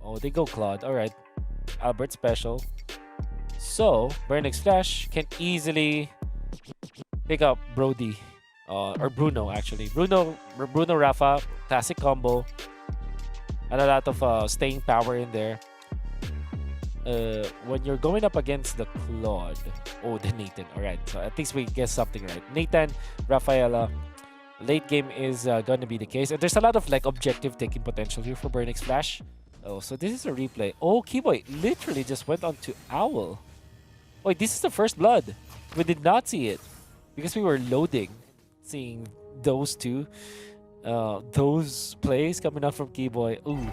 Oh, they go Claude. Alright. Albert special. So, Burnix Flash can easily pick up Brody. Or Bruno, actually. Bruno Rafa, classic combo. And a lot of staying power in there. When you're going up against the Claude. Oh, the Nathan. Alright, so at least we guess something right. Nathan, Rafaela. Late game is going to be the case. And there's a lot of like objective taking potential here for Burnix Flash. Oh, so this is a replay. Oh, Keyboy literally just went on to Owl. Wait, this is the first blood. We did not see it because we were loading, seeing those two, those plays coming out from Keyboy. Ooh,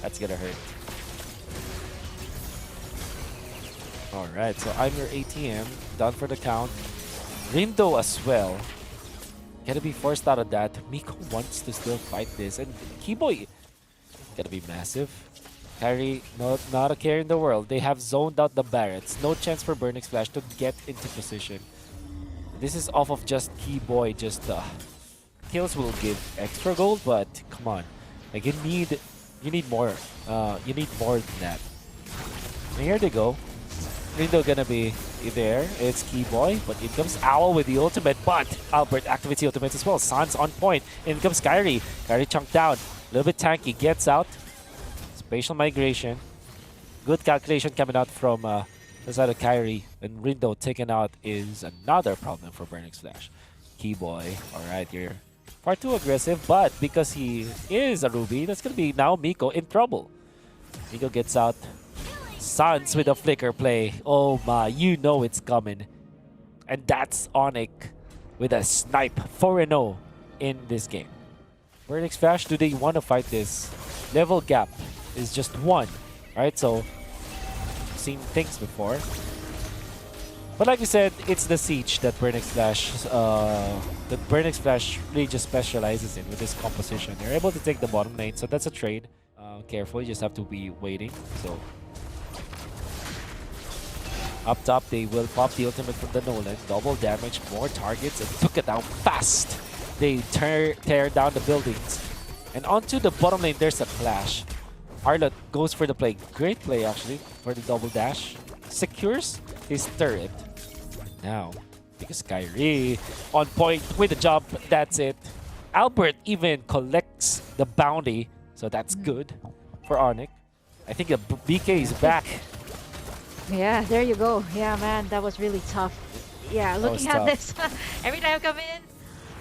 that's gonna hurt. All right, so I'm your ATM, done for the count. Rindo as well. Gotta be forced out of that. Miko wants to still fight this, and Keyboy gotta be massive. Carry, not a care in the world. They have zoned out the Barretts. No chance for Burnix Flash to get into position. This is off of just Keyboy. Just kills will give extra gold, but come on, like you need more. You need more than that. And here they go. Rindo gonna be there. It's Keyboy, but in comes Owl with the ultimate. But Albert activates the ultimate as well. Sans on point. In comes Kyrie. Kyrie chunked down. A little bit tanky. Gets out. Spatial migration. Good calculation coming out from the side of Kyrie. And Rindo taken out is another problem for Burnix Flash. Keyboy. Alright, you're far too aggressive, but because he is a Ruby, that's gonna be now Miko in trouble. Miko gets out. Sans with a flicker play. Oh my, you know it's coming. And that's Onic with a snipe 4-0 in this game. Burnix Flash, do they want to fight this? Level gap is just 1. Right, so seen things before. But like we said, it's the siege that Burnix Flash really just specializes in with this composition. They're able to take the bottom lane, so that's a trade. Careful, you just have to be waiting. So up top, they will pop the ultimate from the Nolan. Double damage, more targets, and took it down fast. They tear down the buildings. And onto the bottom lane, there's a clash. Arlott goes for the play. Great play, actually, for the double dash. Secures his turret. Now, because Kyrie on point with the jump, that's it. Albert even collects the bounty, so that's good for Onic. I think the BK is back. Yeah, there you go. Yeah, man, that was really tough. Yeah, looking at this, every time I come in,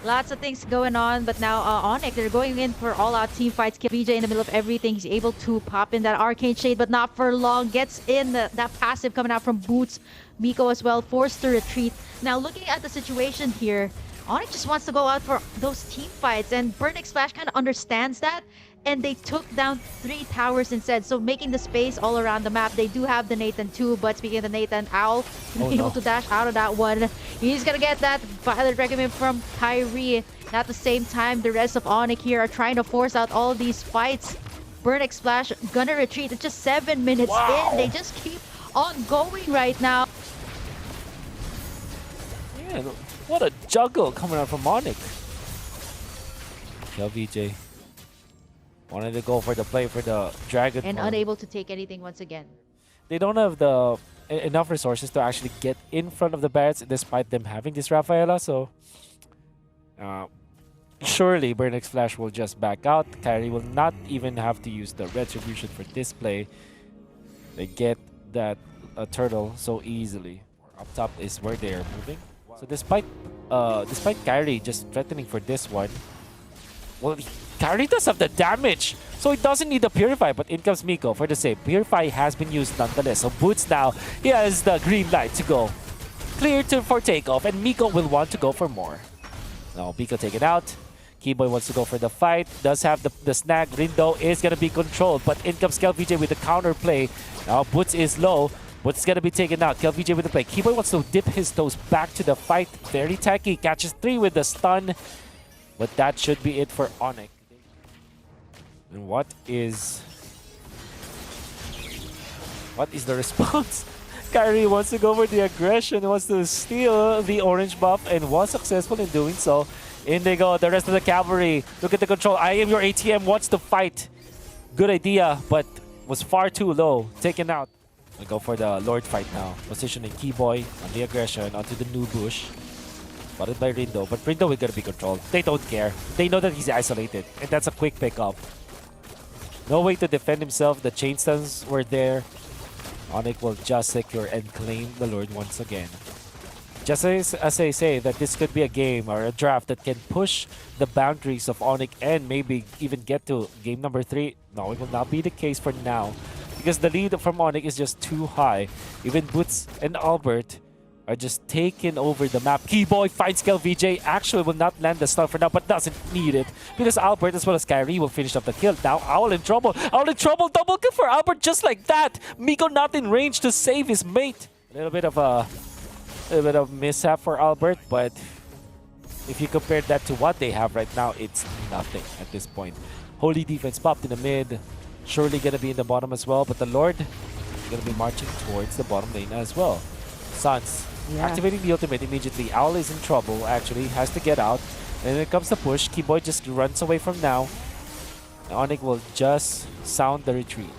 lots of things going on. But now Onic, they're going in for all-out team fights. Kill VJ in the middle of everything. He's able to pop in that Arcane Shade, but not for long. Gets in that passive coming out from Boots. Miko as well, forced to retreat. Now, looking at the situation here, Onic just wants to go out for those team fights, and Burnix Flash kind of understands that. And they took down 3 towers instead, so making the space all around the map. They do have the Nathan too, but speaking of the Nathan, Owl able to dash out of that one. He's gonna get that Violet Recommend from Kyrie. And at the same time, the rest of Onic here are trying to force out all these fights. Burnix Flash gonna retreat. It's just 7 minutes in. They just keep on going right now. Yeah, what a juggle coming out from Onic. LVJ. Wanted to go for the play for the Dragon. And unable to take anything once again. They don't have the enough resources to actually get in front of the Barretts despite them having this Rafaela, so surely Burnix Flash will just back out. Kyrie will not even have to use the Retribution for this play. They get that turtle so easily. Up top is where they are moving. So despite Kyrie just threatening for this one, well, Kyrie does have the damage, so he doesn't need the Purify, but in comes Miko for the save. Purify has been used nonetheless, so Boots now, he has the green light to go. Clear for takeoff, and Miko will want to go for more. Now, Miko taken out. Keyboy wants to go for the fight, does have the snag. Rindo is going to be controlled, but in comes KelVJ with the counter play. Now, Boots is low. Boots is going to be taken out. KelVJ with the play. Keyboy wants to dip his toes back to the fight. Very tanky, catches 3 with the stun. But that should be it for Onic. And what is the response? Kyrie wants to go for the aggression, wants to steal the orange buff, and was successful in doing so. In they go, the rest of the cavalry. Look at the control. I am your ATM wants to fight. Good idea, but was far too low. Taken out. We go for the Lord fight now. Positioning Keyboy on the aggression onto the new bush. Spotted by Rindo, but Rindo is gonna be controlled. They don't care. They know that he's isolated, and that's a quick pickup. No way to defend himself. The chain stuns were there. Onic will just secure and claim the Lord once again. Just as I say that this could be a game or a draft that can push the boundaries of Onic and maybe even get to game number 3. No, it will not be the case for now because the lead from Onic is just too high. Even Boots and Albert are just taking over the map. Keyboy finds KLVJ. Actually will not land the stun for now, but doesn't need it because Albert as well as Kyrie will finish up the kill. Now Owl in trouble. Owl in trouble. Double kill for Albert just like that. Miko not in range to save his mate. A little bit of mishap for Albert, but if you compare that to what they have right now, it's nothing at this point. Holy defense popped in the mid. Surely gonna be in the bottom as well, but the Lord is gonna be marching towards the bottom lane as well. Suns activating the ultimate immediately. Owl is in trouble, actually, has to get out. And then it comes the push. Keyboy just runs away from now. Onic will just sound the retreat.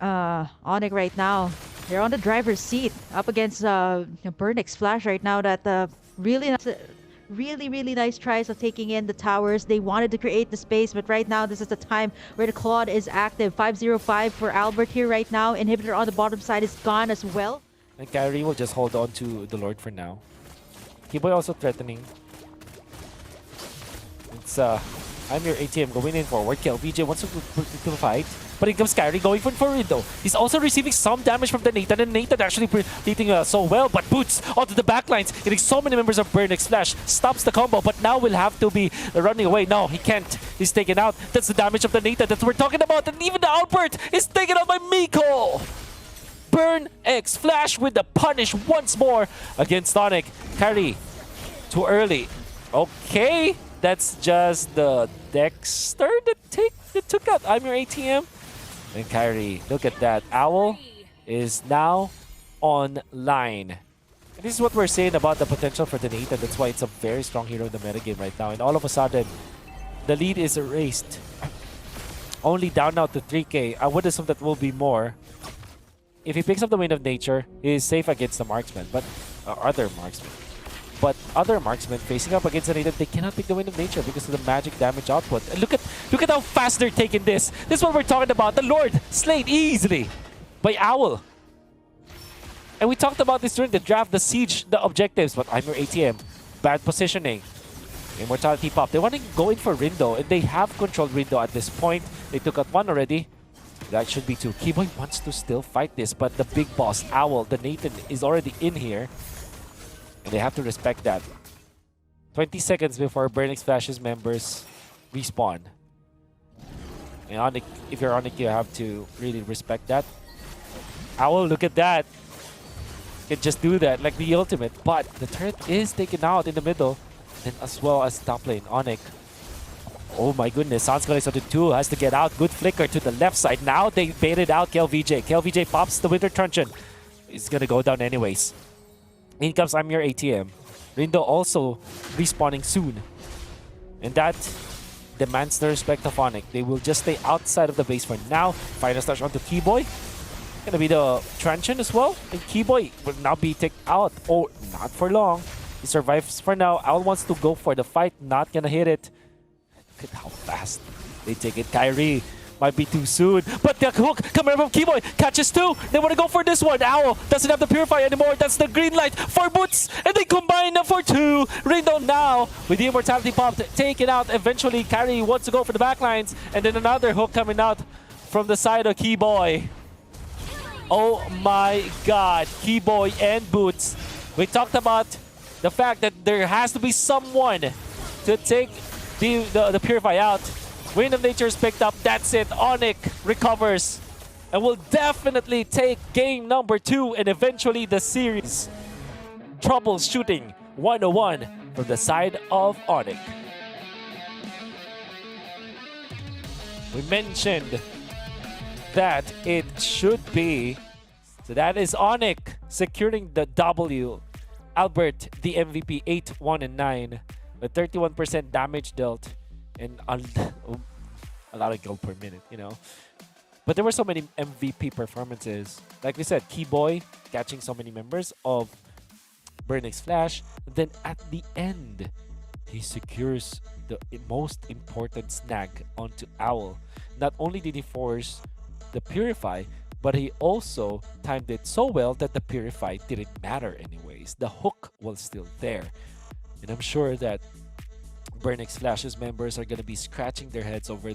Onic right now, they're on the driver's seat up against Burnix Flash right now. That really nice tries of taking in the towers. They wanted to create the space, but right now this is the time where the Claude is active. 505 for Albert here right now. Inhibitor on the bottom side is gone as well. And Kyrie will just hold on to the Lord for now. Keyboy also threatening. It's I'm your ATM going in forward. KLVJ wants to fight. But it comes Kyrie going for Rindo. He's also receiving some damage from the Nathan, and Nathan actually hitting so well. But Boots onto the backlines, getting so many members of Burnix Flash. Stops the combo, but now will have to be running away. No, he can't. He's taken out. That's the damage of the Nathan that we're talking about. And even the Albert is taken out by Miko. Burnix Flash with the punish once more against Onic. Kyrie, too early. Okay, that's just the Dexter that took out I'm your ATM. And Kyrie, look at that. Owl is now online. And this is what we're saying about the potential for the Nathan. That's why it's a very strong hero in the metagame right now. And all of a sudden, the lead is erased. Only down now to 3K. I would assume that will be more. If he picks up the Wind of Nature, he is safe against the marksman, but other marksmen. But other marksmen facing up against the Nathan, they cannot pick the Wind of Nature because of the magic damage output. And look at how fast they're taking this. This is what we're talking about. The Lord slayed easily by Owl. And we talked about this during the draft, the siege, the objectives. But I'm your ATM. Bad positioning. Immortality pop. They want to go in for Rindo, and they have controlled Rindo at this point. They took out one already. That should be two. Keyboy wants to still fight this, but the big boss, Owl, the Nathan, is already in here. And they have to respect that. 20 seconds before Burnix Flash's members respawn. And Onic, if you're Onic, you have to really respect that. Owl, look at that. Can just do that like the ultimate. But the turret is taken out in the middle. And as well as top lane, Onic. Oh my goodness, Sanscalix on the 2 has to get out. Good flicker to the left side. Now they baited out KLVJ. KLVJ pops the Winter Truncheon. He's gonna go down anyways. In comes I'm your ATM. Rindo also respawning soon. And that demands the respect of Onic. They will just stay outside of the base for now. Final touch onto Keyboy. Gonna be the Truncheon as well. And Keyboy will now be taken out. Oh, not for long. He survives for now. Owl wants to go for the fight. Not gonna hit it. Look at how fast they take it. Kyrie might be too soon, but the hook coming from Keyboy catches two. They want to go for this one. Owl doesn't have the Purify anymore. That's the green light for Boots, and they combine for two. Rindo now with the Immortality pop taken out. Eventually, Kyrie wants to go for the backlines, and then another hook coming out from the side of Keyboy. Oh my God, Keyboy and Boots. We talked about the fact that there has to be someone to take the Purify out. Wind of Nature is picked up. That's it. Onic recovers and will definitely take game number 2 and eventually the series. Troubleshooting 101 from the side of Onic. We mentioned that it should be. So that is Onic securing the W. Albert, the MVP, 8, 1, and 9 with 31% damage dealt. And a lot of gold per minute, you know. But there were so many MVP performances. Like we said, Keyboy catching so many members of Burnix Flash. Then at the end, he secures the most important snag onto Owl. Not only did he force the Purify, but he also timed it so well that the Purify didn't matter anyways. The hook was still there. And I'm sure that Burnix Flash's members are going to be scratching their heads over